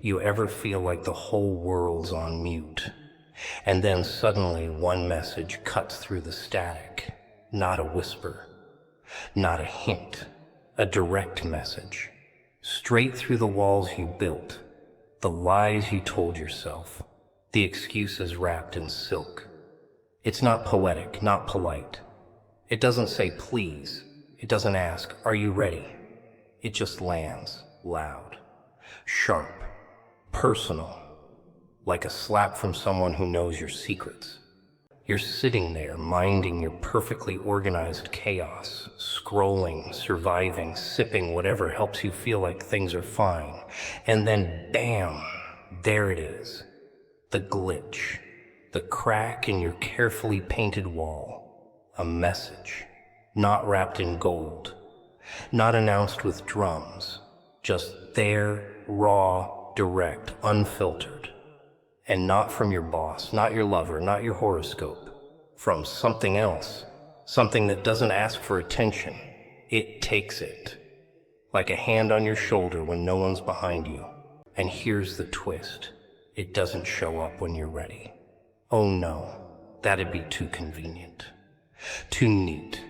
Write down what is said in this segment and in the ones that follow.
You ever feel like the whole world's on mute, and then suddenly one message cuts through the static? Not a whisper, not a hint, a direct message, straight through the walls you built, the lies you told yourself, the excuses wrapped in silk. It's not poetic, not polite. It doesn't say please. It doesn't ask, are you ready? It just lands, loud, sharp, personal, like a slap from someone who knows your secrets. You're sitting there, minding your perfectly organized chaos, scrolling, surviving, sipping whatever helps you feel like things are fine. And then, bam, there it is. The glitch, the crack in your carefully painted wall. A message, not wrapped in gold, not announced with drums, just there, raw, direct, unfiltered. And not from your boss, not your lover, not your horoscope. From something else. Something that doesn't ask for attention. It takes it. Like a hand on your shoulder when no one's behind you. And here's the twist. It doesn't show up when you're ready. Oh no, that'd be too convenient. Too neat.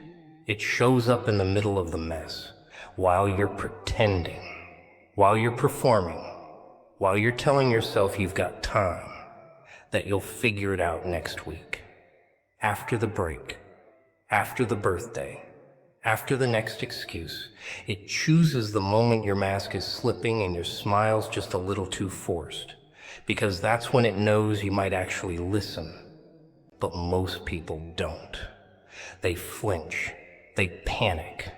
It shows up in the middle of the mess. While you're pretending. While you're performing. While you're telling yourself you've got time. That you'll figure it out next week. After the break. After the birthday. After the next excuse. It chooses the moment your mask is slipping and your smile's just a little too forced. Because that's when it knows you might actually listen. But most people don't. They flinch. They panic.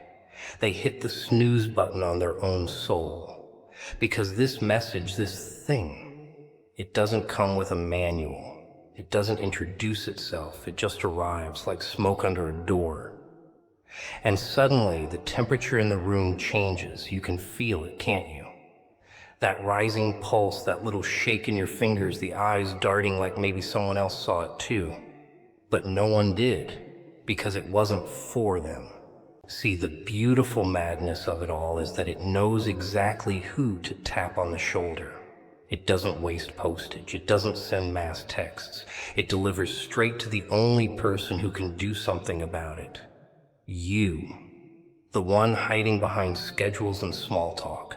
They hit the snooze button on their own soul. Because this message, this thing, it doesn't come with a manual. It doesn't introduce itself. It just arrives like smoke under a door. And suddenly the temperature in the room changes. You can feel it, can't you? That rising pulse, that little shake in your fingers, the eyes darting like maybe someone else saw it too. But no one did, because it wasn't for them. See, the beautiful madness of it all is that it knows exactly who to tap on the shoulder. It doesn't waste postage. It doesn't send mass texts. It delivers straight to the only person who can do something about it. You. The one hiding behind schedules and small talk.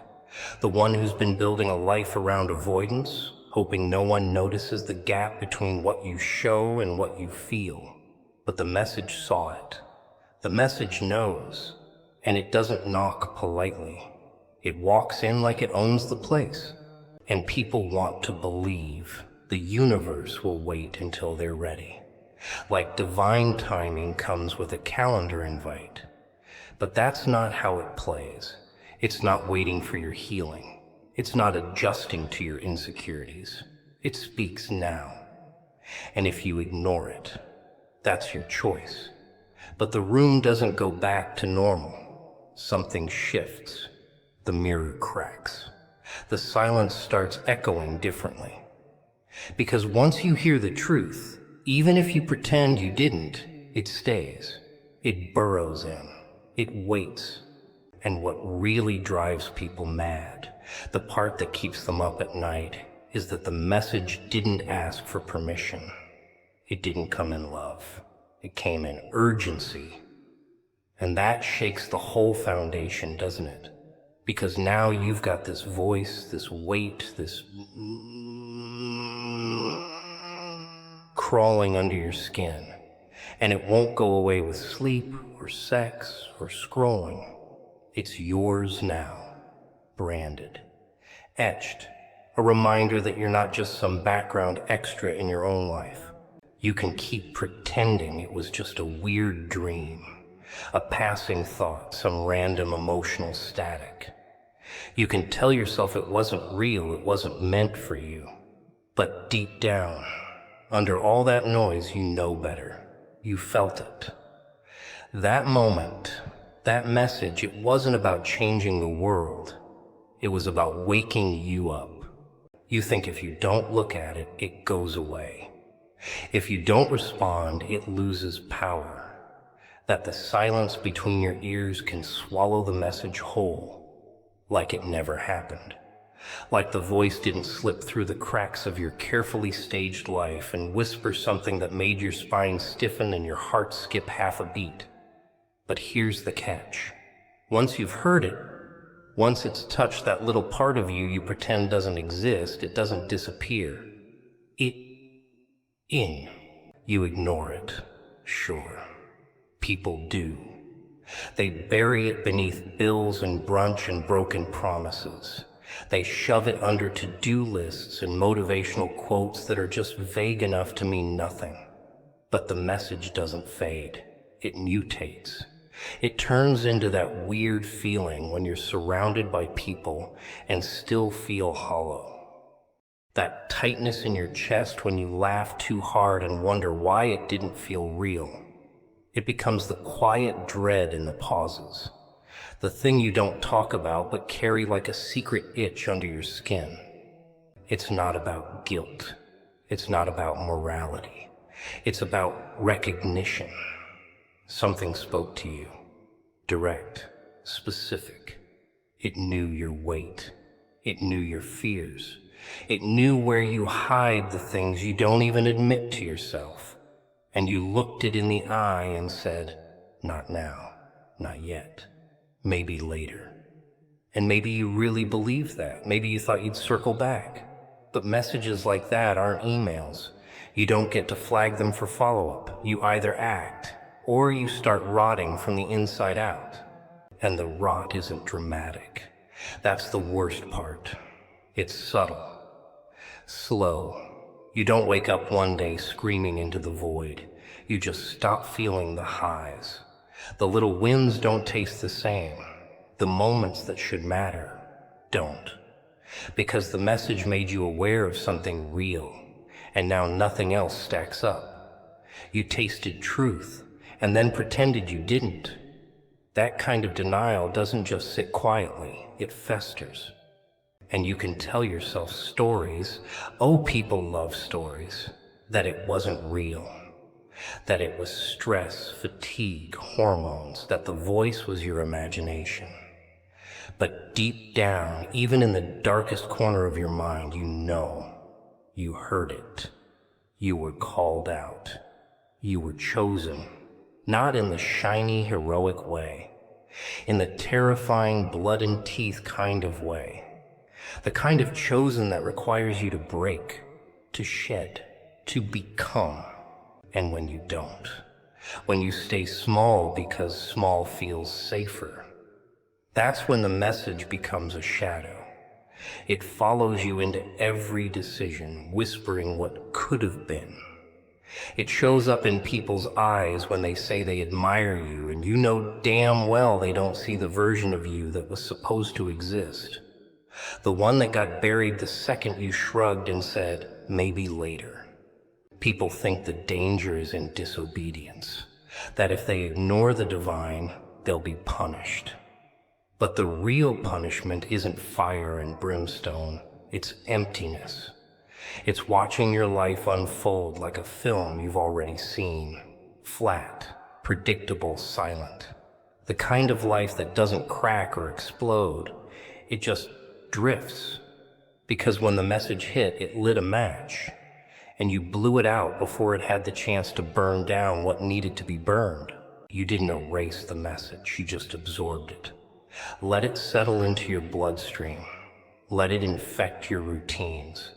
The one who's been building a life around avoidance, hoping no one notices the gap between what you show and what you feel. But the message saw it. The message knows. And it doesn't knock politely. It walks in like it owns the place. And people want to believe the universe will wait until they're ready. Like divine timing comes with a calendar invite. But that's not how it plays. It's not waiting for your healing. It's not adjusting to your insecurities. It speaks now. And if you ignore it, that's your choice. But the room doesn't go back to normal. Something shifts. The mirror cracks. The silence starts echoing differently. Because once you hear the truth, even if you pretend you didn't, it stays. It burrows in. It waits. And what really drives people mad, the part that keeps them up at night, is that the message didn't ask for permission. It didn't come in love. It came in urgency. And that shakes the whole foundation, doesn't it? Because now you've got this voice, this weight, this crawling under your skin. And it won't go away with sleep or sex or scrolling. It's yours now, branded, etched, a reminder that you're not just some background extra in your own life. You can keep pretending it was just a weird dream, a passing thought, some random emotional static. You can tell yourself it wasn't real, it wasn't meant for you. But deep down, under all that noise, you know better. You felt it. That moment, that message, it wasn't about changing the world. It was about waking you up. You think if you don't look at it, it goes away. If you don't respond, it loses power. That the silence between your ears can swallow the message whole, like it never happened. Like the voice didn't slip through the cracks of your carefully staged life and whisper something that made your spine stiffen and your heart skip half a beat. But here's the catch. Once you've heard it, once it's touched that little part of you pretend doesn't exist, it doesn't disappear. You ignore it. Sure. People do. They bury it beneath bills and brunch and broken promises. They shove it under to-do lists and motivational quotes that are just vague enough to mean nothing. But the message doesn't fade. It mutates. It turns into that weird feeling when you're surrounded by people and still feel hollow. That tightness in your chest when you laugh too hard and wonder why it didn't feel real. It becomes the quiet dread in the pauses. The thing you don't talk about but carry like a secret itch under your skin. It's not about guilt. It's not about morality. It's about recognition. Something spoke to you. Direct. Specific. It knew your weight. It knew your fears. It knew where you hide the things you don't even admit to yourself. And you looked it in the eye and said, not now, not yet, maybe later. And maybe you really believed that. Maybe you thought you'd circle back. But messages like that aren't emails. You don't get to flag them for follow-up. You either act, or you start rotting from the inside out. And the rot isn't dramatic. That's the worst part. It's subtle. Slow. You don't wake up one day screaming into the void. You just stop feeling the highs. The little wins don't taste the same. The moments that should matter don't. Because the message made you aware of something real, and now nothing else stacks up. You tasted truth, and then pretended you didn't. That kind of denial doesn't just sit quietly, it festers. And you can tell yourself stories, oh, people love stories, that it wasn't real, that it was stress, fatigue, hormones, that the voice was your imagination. But deep down, even in the darkest corner of your mind, you know, you heard it. You were called out. You were chosen, not in the shiny, heroic way, in the terrifying blood and teeth kind of way. The kind of chosen that requires you to break, to shed, to become. And when you don't, when you stay small because small feels safer, that's when the message becomes a shadow. It follows you into every decision, whispering what could have been. It shows up in people's eyes when they say they admire you, and you know damn well they don't see the version of you that was supposed to exist. The one that got buried the second you shrugged and said, maybe later. People think the danger is in disobedience, that if they ignore the divine, they'll be punished. But the real punishment isn't fire and brimstone, it's emptiness. It's watching your life unfold like a film you've already seen. Flat, predictable, silent. The kind of life that doesn't crack or explode, it just drifts. Because when the message hit, it lit a match, and you blew it out before it had the chance to burn down what needed to be burned. You didn't erase the message, you just absorbed it. Let it settle into your bloodstream. Let it infect your routines.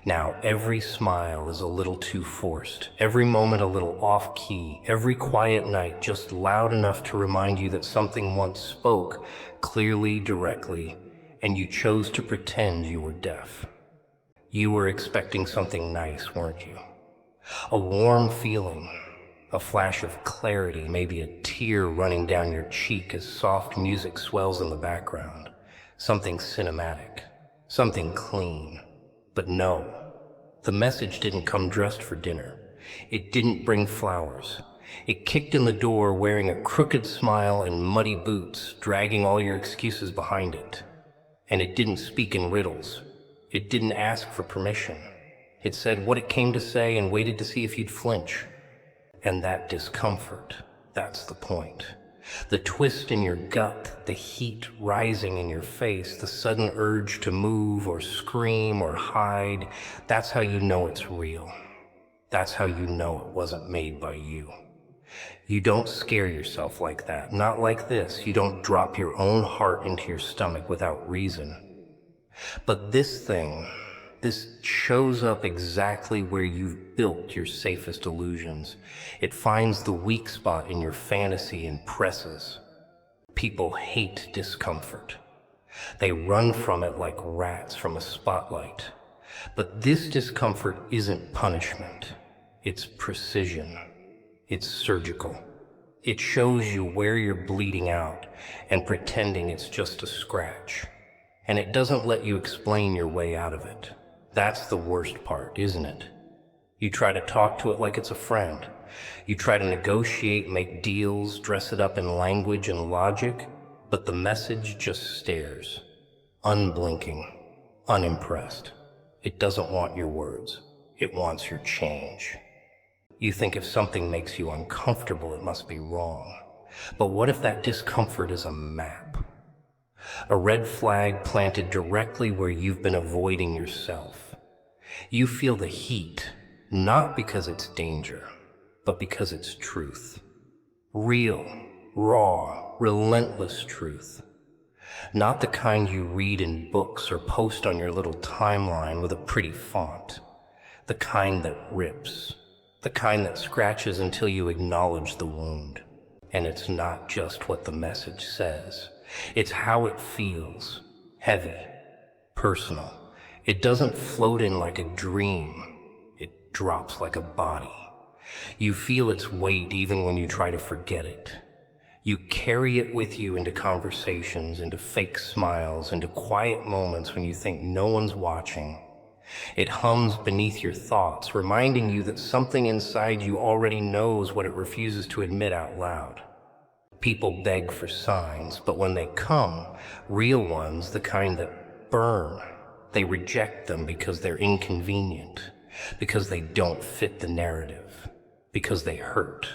Now every smile is a little too forced, every moment a little off-key, every quiet night just loud enough to remind you that something once spoke clearly, directly, and you chose to pretend you were deaf. You were expecting something nice, weren't you? A warm feeling, a flash of clarity, maybe a tear running down your cheek as soft music swells in the background. Something cinematic, something clean. But no, the message didn't come dressed for dinner. It didn't bring flowers. It kicked in the door wearing a crooked smile and muddy boots, dragging all your excuses behind it. And it didn't speak in riddles. It didn't ask for permission. It said what it came to say and waited to see if you'd flinch. And that discomfort, that's the point. The twist in your gut, the heat rising in your face, the sudden urge to move or scream or hide, that's how you know it's real. That's how you know it wasn't made by you. You don't scare yourself like that, not like this. You don't drop your own heart into your stomach without reason. But this thing, this shows up exactly where you've built your safest illusions. It finds the weak spot in your fantasy and presses. People hate discomfort. They run from it like rats from a spotlight. But this discomfort isn't punishment. It's precision. It's surgical. It shows you where you're bleeding out and pretending it's just a scratch. And it doesn't let you explain your way out of it. That's the worst part, isn't it? You try to talk to it like it's a friend. You try to negotiate, make deals, dress it up in language and logic, but the message just stares, unblinking, unimpressed. It doesn't want your words. It wants your change. You think if something makes you uncomfortable, it must be wrong. But what if that discomfort is a map? A red flag planted directly where you've been avoiding yourself. You feel the heat, not because it's danger, but because it's truth. Real, raw, relentless truth. Not the kind you read in books or post on your little timeline with a pretty font. The kind that rips. The kind that scratches until you acknowledge the wound. And it's not just what the message says. It's how it feels. Heavy. Personal. It doesn't float in like a dream. It drops like a body. You feel its weight even when you try to forget it. You carry it with you into conversations, into fake smiles, into quiet moments when you think no one's watching. It hums beneath your thoughts, reminding you that something inside you already knows what it refuses to admit out loud. People beg for signs, but when they come, real ones, the kind that burn, they reject them because they're inconvenient, because they don't fit the narrative, because they hurt.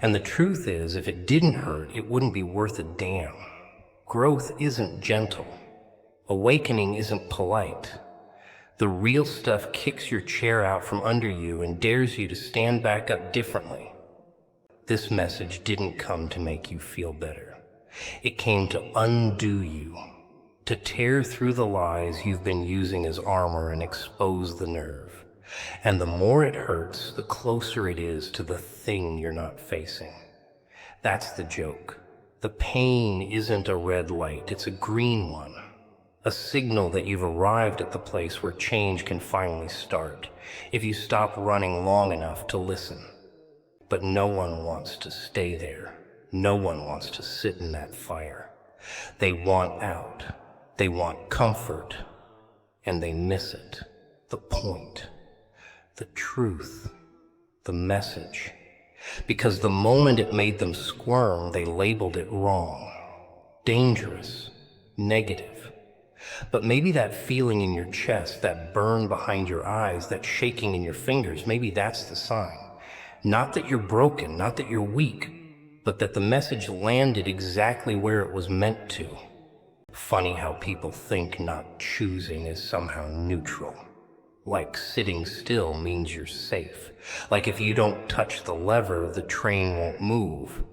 And the truth is, if it didn't hurt, it wouldn't be worth a damn. Growth isn't gentle. Awakening isn't polite. The real stuff kicks your chair out from under you and dares you to stand back up differently. This message didn't come to make you feel better. It came to undo you, to tear through the lies you've been using as armor and expose the nerve. And the more it hurts, the closer it is to the thing you're not facing. That's the joke. The pain isn't a red light, it's a green one. A signal that you've arrived at the place where change can finally start, if you stop running long enough to listen. But no one wants to stay there. No one wants to sit in that fire. They want out. They want comfort. And they miss it. The point. The truth. The message. Because the moment it made them squirm, they labeled it wrong. Dangerous. Negative. But maybe that feeling in your chest, that burn behind your eyes, that shaking in your fingers, maybe that's the sign. Not that you're broken, not that you're weak, but that the message landed exactly where it was meant to. Funny how people think not choosing is somehow neutral. Like sitting still means you're safe. Like if you don't touch the lever, the train won't move.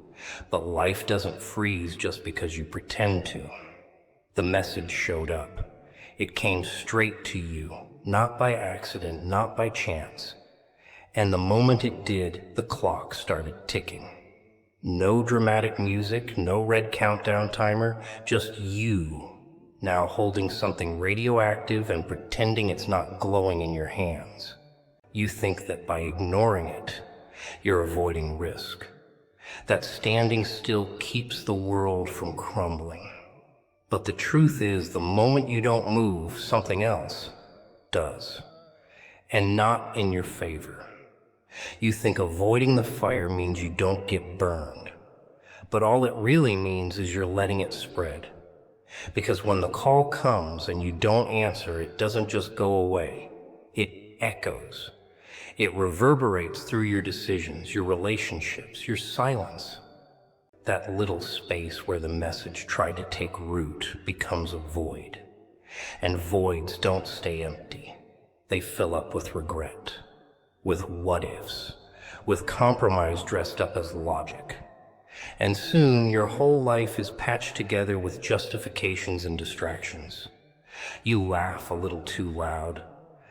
But life doesn't freeze just because you pretend to. The message showed up. It came straight to you, not by accident, not by chance. And the moment it did, the clock started ticking. No dramatic music, no red countdown timer, just you, now holding something radioactive and pretending it's not glowing in your hands. You think that by ignoring it, you're avoiding risk. That standing still keeps the world from crumbling. But the truth is, the moment you don't move, something else does. And not in your favor. You think avoiding the fire means you don't get burned. But all it really means is you're letting it spread. Because when the call comes and you don't answer, it doesn't just go away. It echoes. It reverberates through your decisions, your relationships, your silence. that little space where the message tried to take root becomes a void. And voids don't stay empty. They fill up with regret, with what-ifs, with compromise dressed up as logic. And soon your whole life is patched together with justifications and distractions. You laugh a little too loud,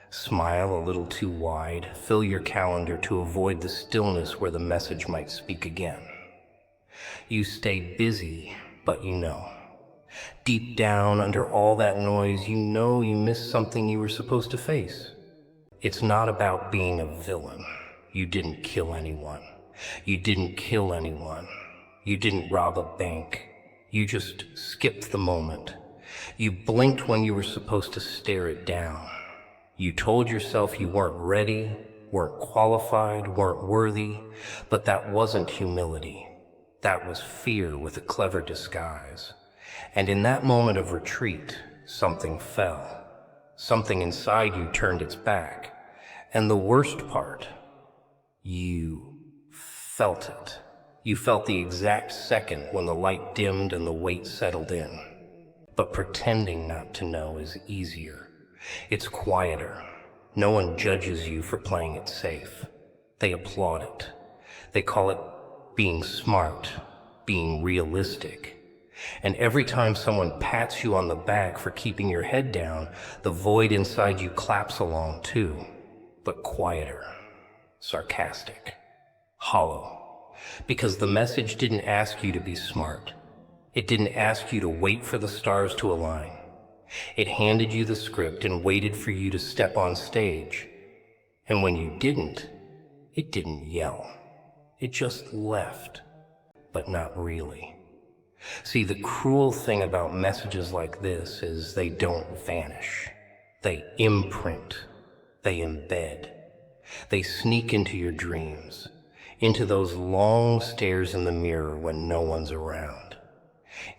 smile a little too wide, fill your calendar to avoid the stillness where the message might speak again. You stay busy, but deep down under all that noise, you know you missed something you were supposed to face. It's not about being a villain. You didn't kill anyone. You didn't kill anyone. You didn't rob a bank. You just skipped the moment. You blinked when you were supposed to stare it down. You told yourself you weren't ready, weren't qualified, weren't worthy, but that wasn't humility. That was fear with a clever disguise. And in that moment of retreat, something fell. Something inside you turned its back. And the worst part, you felt it. You felt the exact second when the light dimmed and the weight settled in. But pretending not to know is easier. It's quieter. No one judges you for playing it safe. They applaud it. They call it being smart, being realistic. And every time someone pats you on the back for keeping your head down, the void inside you claps along too, but quieter, sarcastic, hollow. Because the message didn't ask you to be smart. It didn't ask you to wait for the stars to align. It handed you the script and waited for you to step on stage. And when you didn't, it didn't yell. It just left, but not really. See, the cruel thing about messages like this is they don't vanish. They imprint. They embed. They sneak into your dreams, into those long stares in the mirror when no one's around,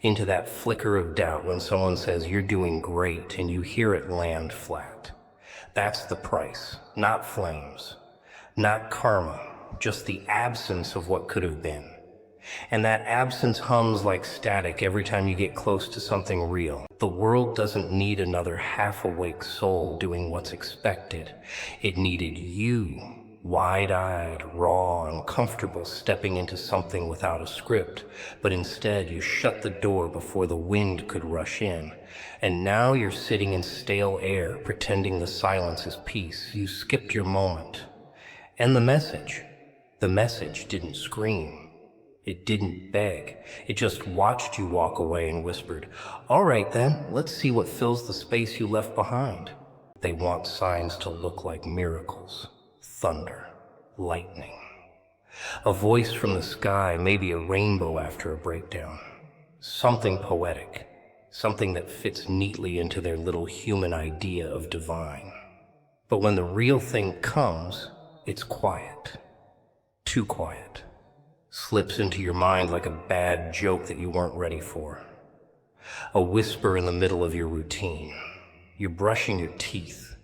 into that flicker of doubt when someone says you're doing great and you hear it land flat. That's the price, not flames, not karma, just the absence of what could have been. And that absence hums like static every time you get close to something real. The world doesn't need another half-awake soul doing what's expected. It needed you, wide-eyed, raw, uncomfortable, stepping into something without a script. But instead, you shut the door before the wind could rush in. And now you're sitting in stale air, pretending the silence is peace. You skipped your moment. And the message didn't scream. It didn't beg. It just watched you walk away and whispered, "All right then, let's see what fills the space you left behind." They want signs to look like miracles, thunder, lightning. A voice from the sky, maybe a rainbow after a breakdown. Something poetic, something that fits neatly into their little human idea of divine. But when the real thing comes, it's quiet. Too quiet. Slips into your mind like a bad joke that you weren't ready for. A whisper in the middle of your routine. You're brushing your teeth,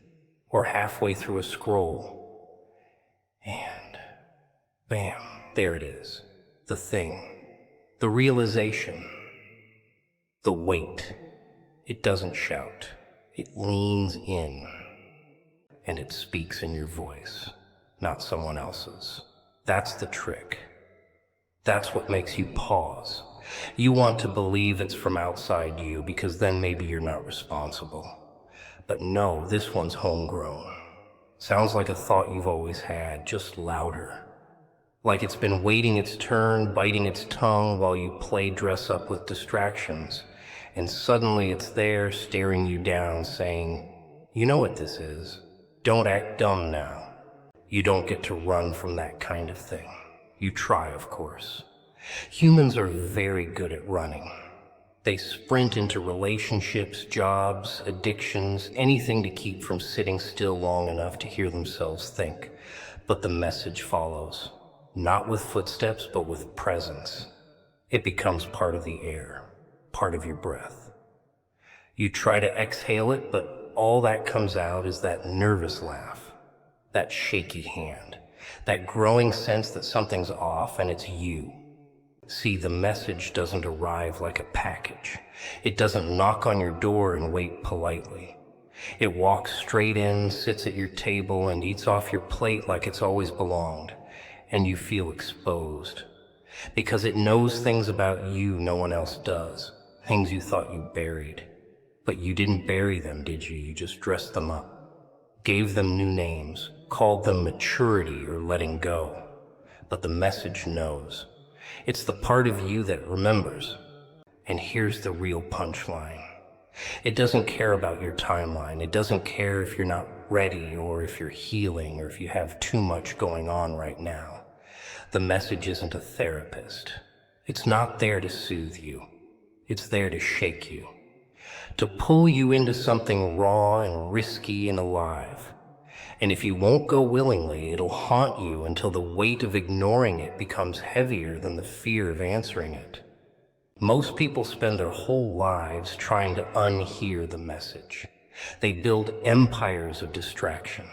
or halfway through a scroll. And bam, there it is. The thing. The realization. The weight. It doesn't shout. It leans in. And it speaks in your voice, not someone else's. That's the trick. That's what makes you pause. You want to believe it's from outside you because then maybe you're not responsible. But no, this one's homegrown. Sounds like a thought you've always had, just louder. Like it's been waiting its turn, biting its tongue while you play dress up with distractions. And suddenly it's there staring you down saying, "You know what this is. Don't act dumb now. You don't get to run from that kind of thing." You try, of course. Humans are very good at running. They sprint into relationships, jobs, addictions, anything to keep from sitting still long enough to hear themselves think. But the message follows, not with footsteps, but with presence. It becomes part of the air, part of your breath. You try to exhale it, but all that comes out is that nervous laugh, that shaky hand, that growing sense that something's off and it's you. See, the message doesn't arrive like a package. It doesn't knock on your door and wait politely. It walks straight in, sits at your table, and eats off your plate like it's always belonged, and you feel exposed. Because it knows things about you no one else does, things you thought you buried. But you didn't bury them, did you? You just dressed them up, gave them new names, called them maturity or letting go. But the message knows. It's the part of you that remembers. And here's the real punchline. It doesn't care about your timeline. It doesn't care if you're not ready or if you're healing or if you have too much going on right now. The message isn't a therapist. It's not there to soothe you. It's there to shake you, to pull you into something raw and risky and alive. And if you won't go willingly, it'll haunt you until the weight of ignoring it becomes heavier than the fear of answering it. Most people spend their whole lives trying to unhear the message. They build empires of distraction.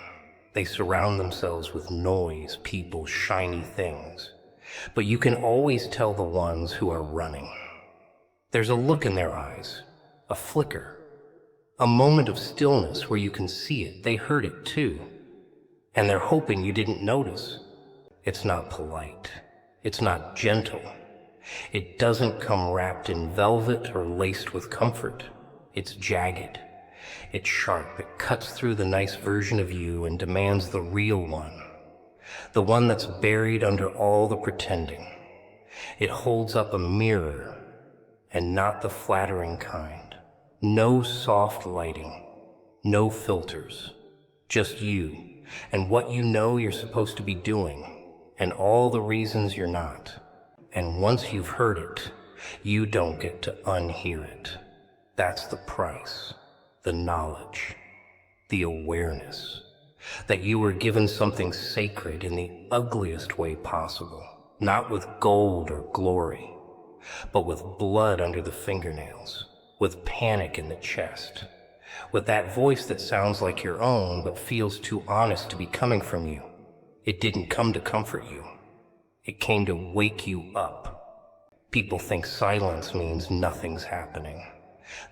They surround themselves with noise, people, shiny things. But you can always tell the ones who are running. There's a look in their eyes, a flicker, a moment of stillness where you can see it. They heard it too. And they're hoping you didn't notice. It's not polite. It's not gentle. It doesn't come wrapped in velvet or laced with comfort. It's jagged. It's sharp. It cuts through the nice version of you and demands the real one. The one that's buried under all the pretending. It holds up a mirror, and not the flattering kind. No soft lighting. No filters. Just you, and what you know you're supposed to be doing, and all the reasons you're not. And once you've heard it, you don't get to unhear it. That's the price, the knowledge, the awareness, that you were given something sacred in the ugliest way possible, not with gold or glory, but with blood under the fingernails, with panic in the chest, with that voice that sounds like your own but feels too honest to be coming from you. It didn't come to comfort you. It came to wake you up. People think silence means nothing's happening.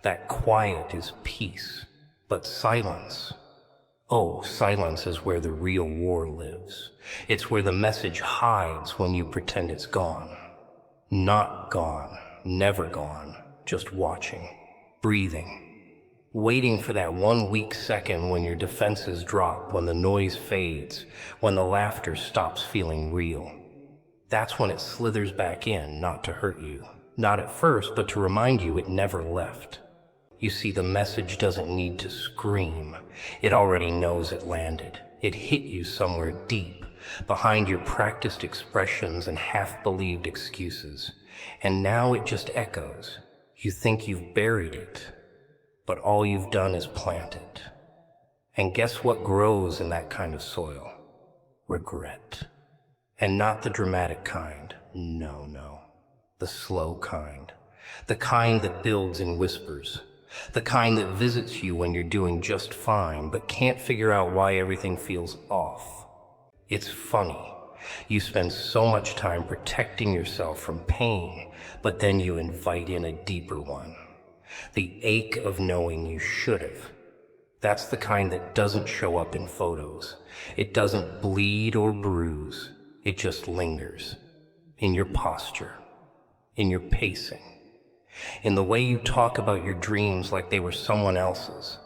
That quiet is peace. But silence, silence is where the real war lives. It's where the message hides when you pretend it's gone. Not gone, never gone, just watching, breathing, waiting for that 1 weak second when your defenses drop, when the noise fades, when the laughter stops feeling real. That's when it slithers back in, not to hurt you. Not at first, but to remind you it never left. You see, the message doesn't need to scream. It already knows it landed. It hit you somewhere deep, behind your practiced expressions and half-believed excuses. And now it just echoes. You think you've buried it, but all you've done is plant it. And guess what grows in that kind of soil? Regret. And not the dramatic kind. No. The slow kind. The kind that builds in whispers. The kind that visits you when you're doing just fine, but can't figure out why everything feels off. It's funny. You spend so much time protecting yourself from pain, but then you invite in a deeper one. The ache of knowing you should have. That's the kind that doesn't show up in photos. It doesn't bleed or bruise. It just lingers. In your posture. In your pacing. In the way you talk about your dreams like they were someone else's.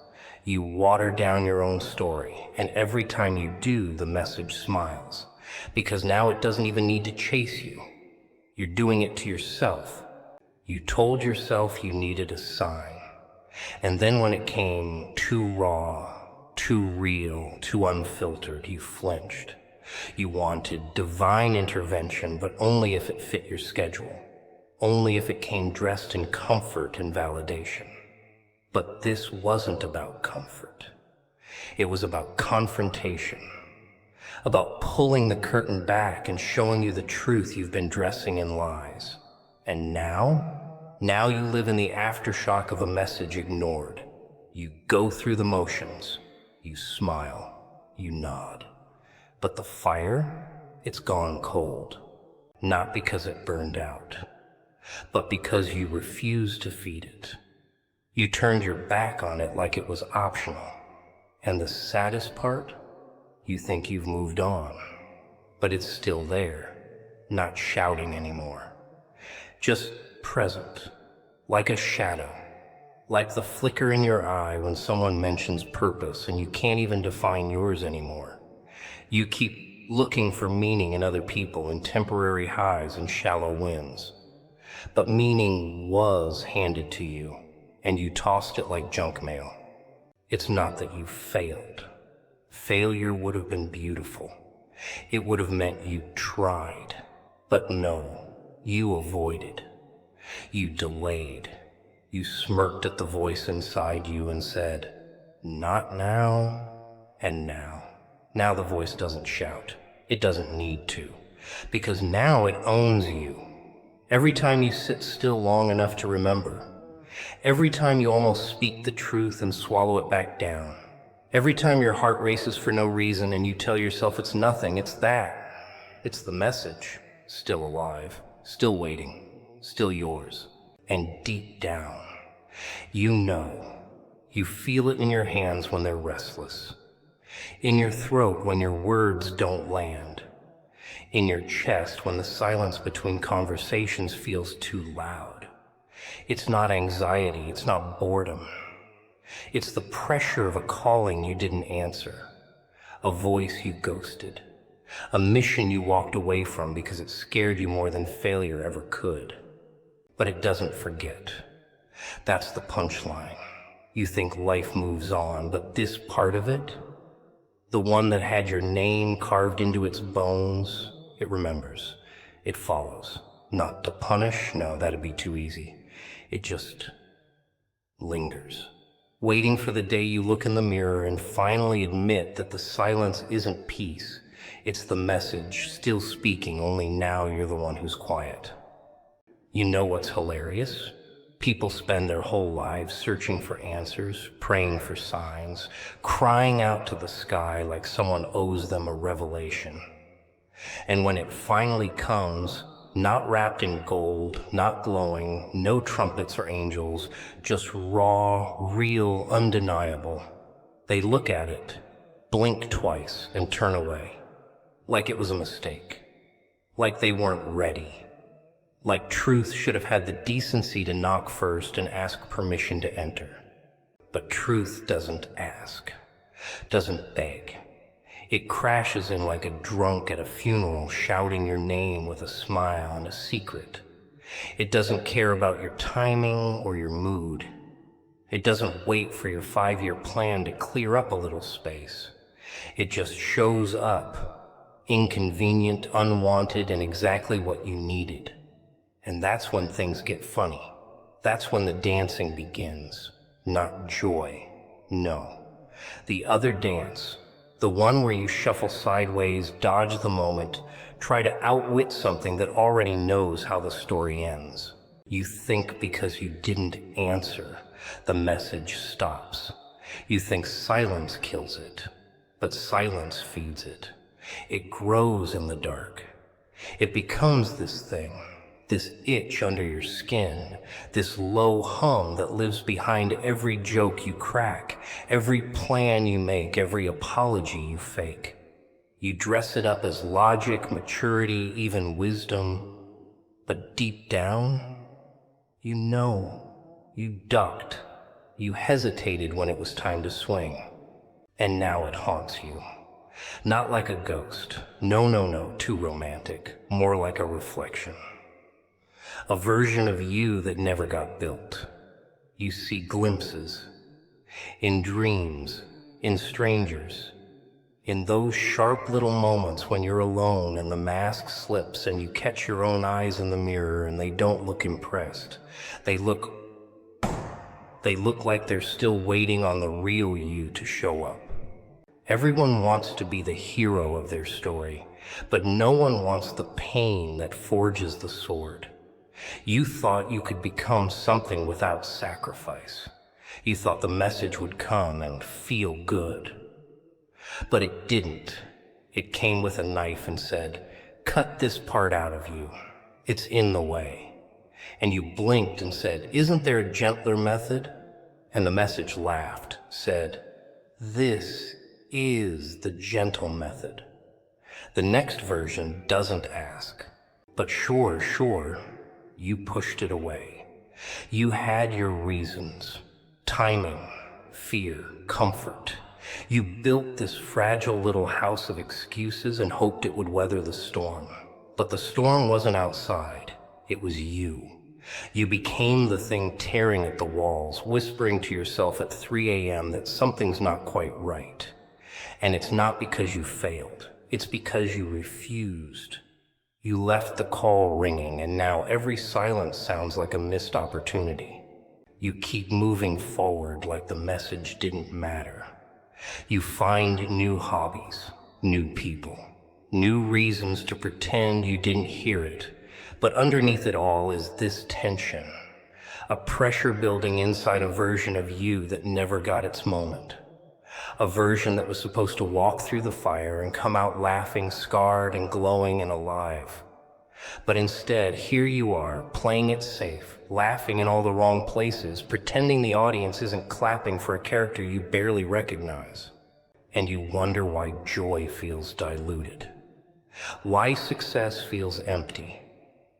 You water down your own story, and every time you do, the message smiles. Because now it doesn't even need to chase you. You're doing it to yourself. You told yourself you needed a sign. And then when it came too raw, too real, too unfiltered, you flinched. You wanted divine intervention, but only if it fit your schedule. Only if it came dressed in comfort and validation. But this wasn't about comfort. It was about confrontation. About pulling the curtain back and showing you the truth you've been dressing in lies. And now you live in the aftershock of a message ignored. You go through the motions. You smile. You nod. But the fire, it's gone cold. not because it burned out, but because you refused to feed it. You turned your back on it like it was optional. And the saddest part, you think you've moved on, but it's still there, not shouting anymore, just present, like a shadow, like the flicker in your eye when someone mentions purpose and you can't even define yours anymore. You keep looking for meaning in other people, in temporary highs and shallow wins. But meaning was handed to you, and you tossed it like junk mail. It's not that you failed. Failure would have been beautiful. It would have meant you tried. But no, you avoided. You delayed. You smirked at the voice inside you and said, "Not now," and now. Now the voice doesn't shout. It doesn't need to, because now it owns you. Every time you sit still long enough to remember, every time you almost speak the truth and swallow it back down, every time your heart races for no reason and you tell yourself it's nothing, it's that. It's the message, still alive, still waiting, still yours. And deep down, you know, you feel it in your hands when they're restless, in your throat when your words don't land, in your chest when the silence between conversations feels too loud. It's not anxiety, it's not boredom. It's the pressure of a calling you didn't answer, a voice you ghosted, a mission you walked away from because it scared you more than failure ever could. But it doesn't forget. That's the punchline. You think life moves on, but this part of it, the one that had your name carved into its bones, it remembers. It follows. Not to punish, no, that'd be too easy. It just lingers, waiting for the day you look in the mirror and finally admit that the silence isn't peace. It's the message still speaking, only now you're the one who's quiet. You know what's hilarious? People spend their whole lives searching for answers, praying for signs, crying out to the sky like someone owes them a revelation. And when it finally comes, not wrapped in gold, not glowing, no trumpets or angels, just raw, real, undeniable, they look at it, blink twice, and turn away, like it was a mistake, like they weren't ready. Like truth should have had the decency to knock first and ask permission to enter. But truth doesn't ask, doesn't beg. It crashes in like a drunk at a funeral, shouting your name with a smile and a secret. It doesn't care about your timing or your mood. It doesn't wait for your 5-year plan to clear up a little space. It just shows up, inconvenient, unwanted, and exactly what you needed. And that's when things get funny. That's when the dancing begins. Not joy. No. The other dance. The one where you shuffle sideways, dodge the moment, try to outwit something that already knows how the story ends. You think because you didn't answer, the message stops. You think silence kills it, but silence feeds it. It grows in the dark. It becomes this thing. This itch under your skin, this low hum that lives behind every joke you crack, every plan you make, every apology you fake. You dress it up as logic, maturity, even wisdom. But deep down, you know, you ducked. You hesitated when it was time to swing. And now it haunts you. Not like a ghost. No, too romantic. More like a reflection. A version of you that never got built. You see glimpses, in dreams, in strangers, in those sharp little moments when you're alone and the mask slips and you catch your own eyes in the mirror and they don't look impressed. They look like they're still waiting on the real you to show up. Everyone wants to be the hero of their story, but no one wants the pain that forges the sword. You thought you could become something without sacrifice. You thought the message would come and feel good. But it didn't. It came with a knife and said, Cut this part out of you. It's in the way. And you blinked and said, isn't there a gentler method? And the message laughed, said, this is the gentle method. The next version doesn't ask, but sure, you pushed it away. You had your reasons, timing, fear, comfort. You built this fragile little house of excuses and hoped it would weather the storm. But the storm wasn't outside, it was you. You became the thing tearing at the walls, whispering to yourself at 3 a.m. that something's not quite right. And it's not because you failed, it's because you refused. You left the call ringing, and now every silence sounds like a missed opportunity. You keep moving forward like the message didn't matter. You find new hobbies, new people, new reasons to pretend you didn't hear it. But underneath it all is this tension, a pressure building inside a version of you that never got its moment. A version that was supposed to walk through the fire and come out laughing, scarred and glowing and alive. But instead, here you are, playing it safe, laughing in all the wrong places, pretending the audience isn't clapping for a character you barely recognize. And you wonder why joy feels diluted, why success feels empty.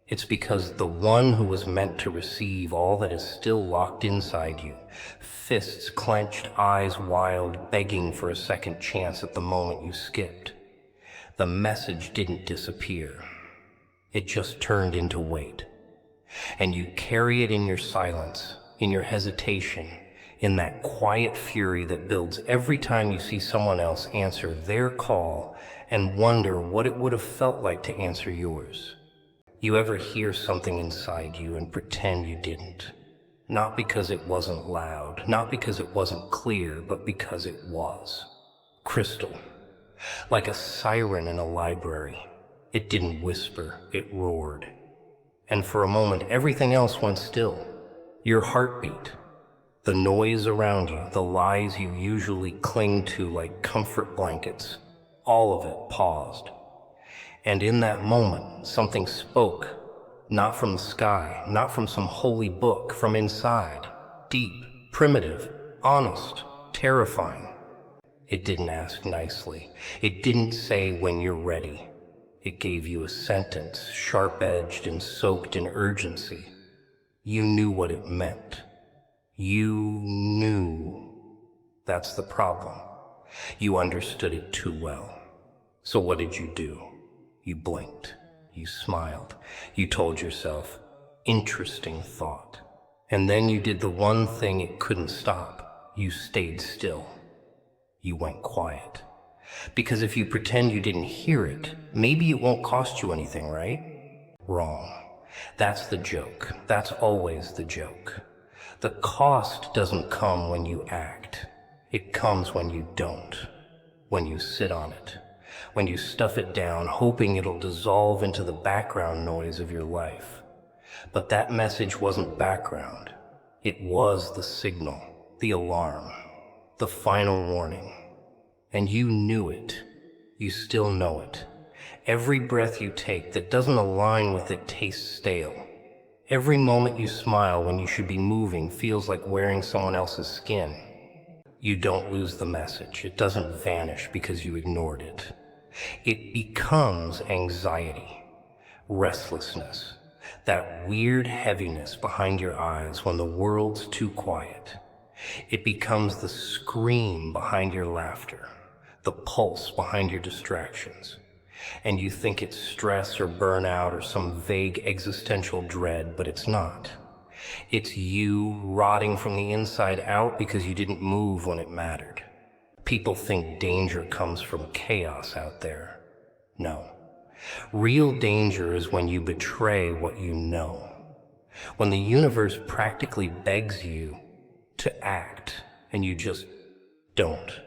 It's because the one who was meant to receive all that is still locked inside you, fists clenched, eyes wild, begging for a second chance at the moment you skipped. The message didn't disappear. It just turned into weight. And you carry it in your silence, in your hesitation, in that quiet fury that builds every time you see someone else answer their call and wonder what it would have felt like to answer yours. You ever hear something inside you and pretend you didn't? Not because it wasn't loud, not because it wasn't clear, but because it was. Crystal. Like a siren in a library. It didn't whisper, it roared. And for a moment, everything else went still. Your heartbeat, the noise around you, the lies you usually cling to like comfort blankets, all of it paused. And in that moment, something spoke, not from the sky, not from some holy book, from inside, deep, primitive, honest, terrifying. It didn't ask nicely. It didn't say when you're ready. It gave you a sentence, sharp-edged and soaked in urgency. You knew what it meant. You knew. That's the problem. You understood it too well. So what did you do? You blinked. You smiled. You told yourself, interesting thought. And then you did the one thing it couldn't stop. You stayed still. You went quiet. Because if you pretend you didn't hear it, maybe it won't cost you anything, right? Wrong. That's the joke. That's always the joke. The cost doesn't come when you act. It comes when you don't. When you sit on it. When you stuff it down, hoping it'll dissolve into the background noise of your life. But that message wasn't background. It was the signal, the alarm, the final warning. And you knew it. You still know it. Every breath you take that doesn't align with it tastes stale. Every moment you smile when you should be moving feels like wearing someone else's skin. You don't lose the message. It doesn't vanish because you ignored it. It becomes anxiety, restlessness, that weird heaviness behind your eyes when the world's too quiet. It becomes the scream behind your laughter, the pulse behind your distractions. And you think it's stress or burnout or some vague existential dread, but it's not. It's you rotting from the inside out because you didn't move when it mattered. People think danger comes from chaos out there. No. Real danger is when you betray what you know. When the universe practically begs you to act and you just don't.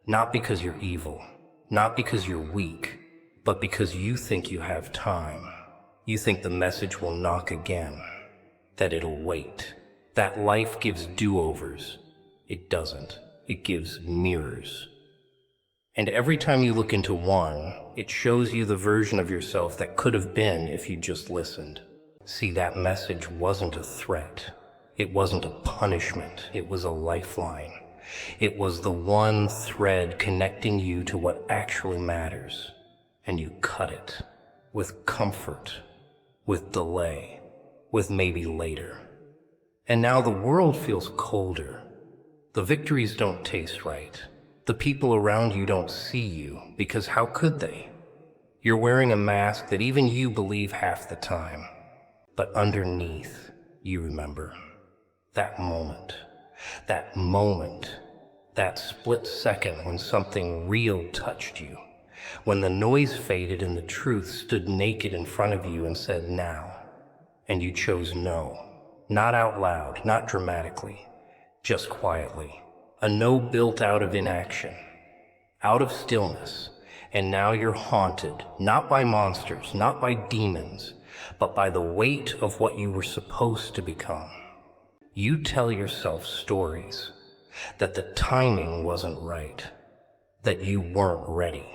Not because you're evil, not because you're weak, but because you think you have time. You think the message will knock again, that it'll wait, that life gives do-overs. It doesn't. It gives mirrors. And every time you look into one, it shows you the version of yourself that could have been if you just listened. See, that message wasn't a threat. It wasn't a punishment. It was a lifeline. It was the one thread connecting you to what actually matters. And you cut it. With comfort. With delay. With maybe later. And now the world feels colder. The victories don't taste right. The people around you don't see you, because how could they? You're wearing a mask that even you believe half the time. But underneath, you remember. That moment. That split second when something real touched you. When the noise faded and the truth stood naked in front of you and said now. And you chose no. Not out loud, not dramatically, just quietly. A no built out of inaction, out of stillness. And now you're haunted, not by monsters, not by demons, but by the weight of what you were supposed to become. You tell yourself stories that the timing wasn't right, that you weren't ready.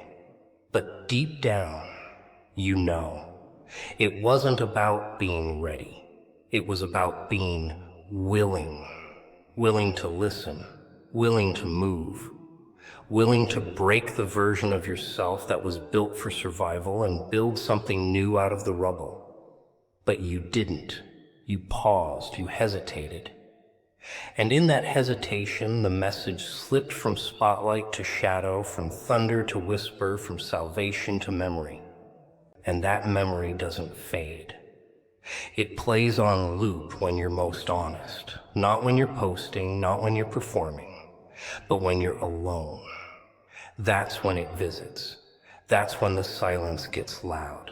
But deep down, you know, it wasn't about being ready. It was about being willing to listen, willing to move, willing to break the version of yourself that was built for survival and build something new out of the rubble. But you didn't. You paused, you hesitated. And in that hesitation, the message slipped from spotlight to shadow, from thunder to whisper, from salvation to memory. And that memory doesn't fade. It plays on loop when you're most honest. Not when you're posting, not when you're performing, but when you're alone. That's when it visits. That's when the silence gets loud.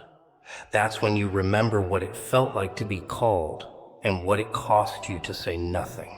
That's when you remember what it felt like to be called and what it cost you to say nothing.